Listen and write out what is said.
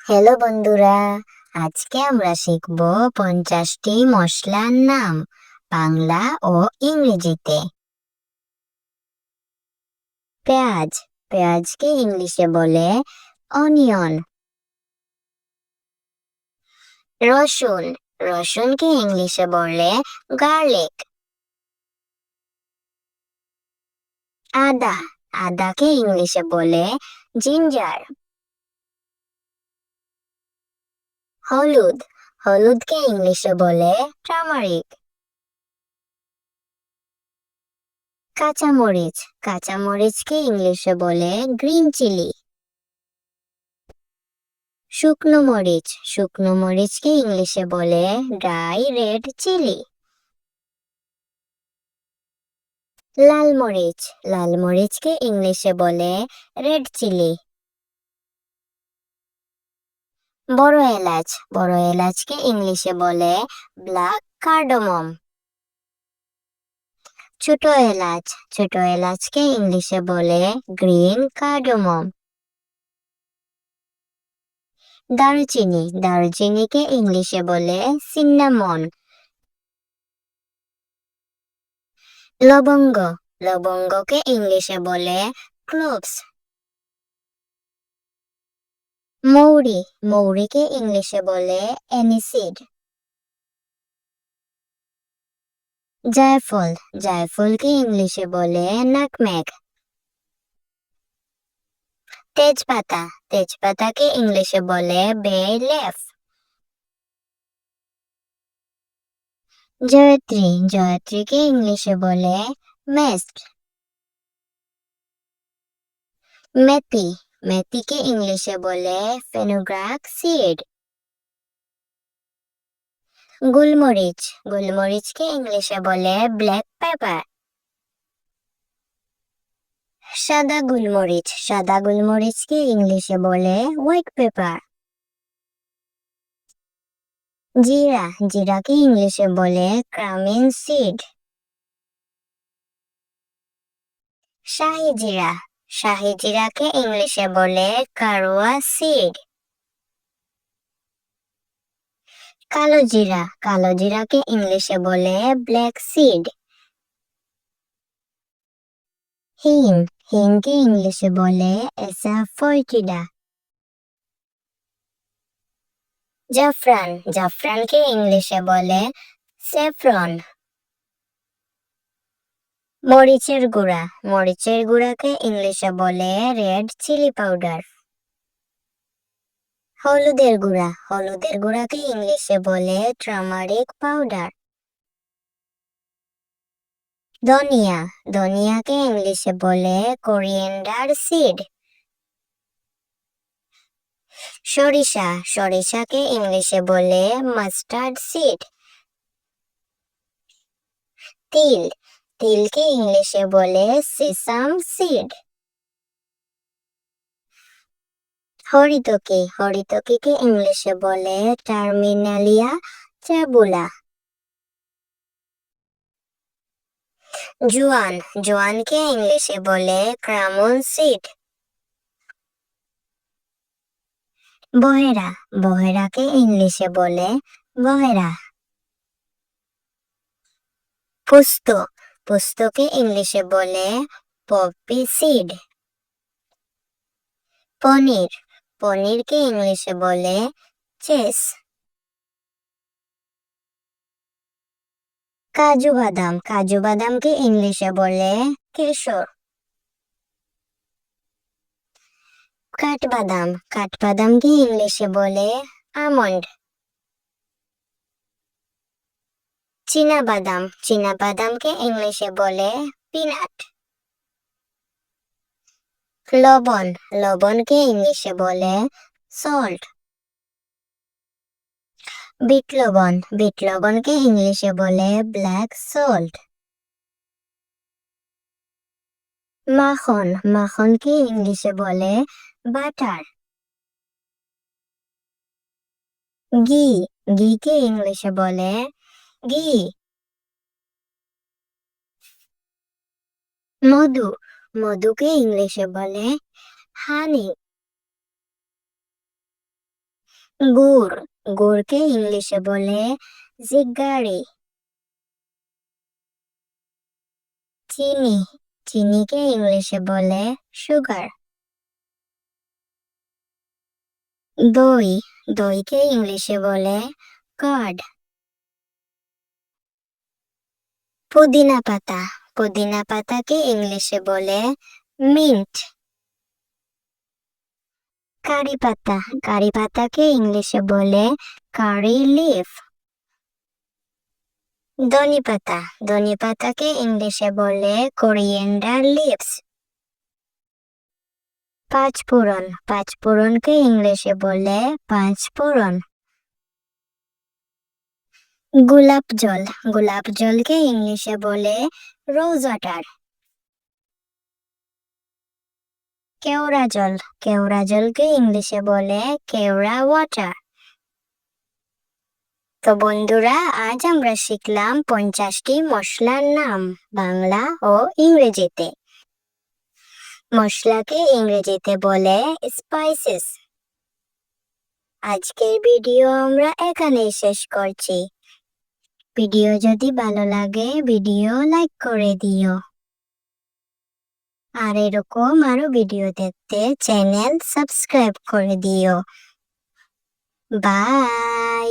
Hello বন্ধুরা, আজকে আমরা শিখব 50টি মশলার নাম বাংলা ও ইংরেজিতে। পেঁয়াজ, পেঁয়াজকে ইংলিশে বলে অনিয়ন। রসুন, রসুনকে ইংলিশে বলে গার্লিক। আদা, আদাকে ইংলিশে বলে জিঞ্জার। হলুদ, হলুদকে ইংলিশে বলে টার্মারিক। কাঁচামরিচ, কাঁচামরিচকে ইংলিশে বলে গ্রিন চিলি। শুকনো মরিচ, শুকনো মরিচকে ইংলিশে বলে ড্রাই রেড চিলি। লাল মরিচ, লাল মরিচকে ইংলিশে বলে রেড চিলি। বড় এলাচ, বড় এলাচকে ইংলিশে বলে ব্ল্যাক কার্ডামম। ছোট এলাচ, ছোট এলাচকে ইংলিশে বলে গ্রিন কার্ডামম। দারুচিনি, দারুচিনিকে ইংলিশে বলে সিন্নামন। লবঙ্গ, লবঙ্গকে ইংলিশে বলে ক্লোভস। মৌরি, মৌরিকে ইংলিশে বলে অ্যানিসিড। জায়ফল, জায়ফলকে ইংলিশে বলে নাটমেগ। তেজপাতা, তেজপাতাকে ইংলিশে বলে বে লেফ। জয়ত্রী, জয়ত্রীকে ইংলিশে বলে মেস্ট। মেথি, মেথিকে ইংলিশে বলে ফেনুগ্রাক সিড। গোলমরিচ, গোলমরিচকে ইংলিশে বলে ব্ল্যাক পেপার। সাদা গোলমরিচ, সাদা গোলমরিচকে ইংলিশে বলে হোয়াইট পেপার। জিরা, জিরাকে ইংলিশে বলে ক্রামিন সিড। শাহি জিরা, শাহি জিরাকে ইংলিশে বলে কারওয়া সিড। কালো জিরা, কালো জিরাকে ইংলিশে বলে ব্ল্যাক সিড। হিং, হিংকে ইংলিশে বলে এসাফোইটিডা। জাফরান, জাফরানকে ইংলিশে বলে স্যাফরন। মরিচের গুঁড়া, মরিচের গুঁড়াকে ইংলিশে বলে রেড চিলি পাউডার। হলুদের গুঁড়া, হলুদের গুঁড়াকে ইংলিশে বলে টার্মারিক পাউডার। ধনিয়া, ধনিয়াকে ইংলিশে বলে কোরিয়েন্ডার সিড। সরিষা, সরিষাকে ইংলিশে বলে মাস্টার্ড সিড। তিল, তিলকে ইংলিশে বলে সিসাম সিড। হরিতকি, হরিতকিকে ইংলিশে বলে টার্মিনালিয়া চ্যাবুলা। জোয়ান, জোয়ানকে ইংলিশে বলে ক্রামন সিড। বহেরা, বহেরাকে ইংলিশে বলে বহেরা। পোস্ত, পোস্তকে ইংলিশে বলে পপি সিড। পনির, পনিরকে ইংলিশে বলে চেস। কাজু বাদাম, কাজু বাদামকে ইংলিশে বলে কেশর। কাঠবাদাম, কাঠবাদামকে ইংলিশে বলে আমন্ড। চীনাবাদাম, চীনাবাদামকে ইংলিশে বলে পিনাট। লবণ, লবণকে ইংলিশে বলে সল্ট। বিট লবণ, বিট লবণকে ইংলিশে বলে ব্ল্যাক সল্ট। মাখন, মাখনকে ইংলিশে বলে বাটার। ঘি, ঘিকে ইংলিশে বলে ঘি। মধু, মধুকে ইংলিশে বলে হানি। গুড়, গুড়কে ইংলিশে বলে জিগারি। চিনি, চিনিকে ইংলিশে বলে সুগার। দই, দইকে ইংলিশে বলে কার্ড। পুদিনা পাতা, পুদিনা পাতাকে ইংলিশে বলে মিন্ট। কারি পাতা, কারি পাতাকে ইংলিশে বলে কারি লিফ। ধনি পাতা, ধনি পাতাকে ইংলিশে বলে কোরিয়েন্ডার লিভস। পাঁচফোড়ন, পাঁচফোড়নকে ইংলিশে বলে পাঁচফোড়ন। গোলাপ জল, গোলাপ জলকে ইংলিশে বলে রোজ ওয়াটার। কেওড়া জল, কেওড়া জলকে ইংলিশে বলে কেওড়া ওয়াটার। তো বন্ধুরা, আজ আমরা শিখলাম 50টি মশলার নাম বাংলা ও ইংরেজিতে। মশলাকে ইংরেজিতে বলে স্পাইসেস। আজকের ভিডিও আমরা এখানেই শেষ করছি। ভিডিও যদি ভালো লাগে ভিডিও লাইক করে দিও। আর এরকম আরো ভিডিও দেখতে চ্যানেল সাবস্ক্রাইব করে দিও। বাই।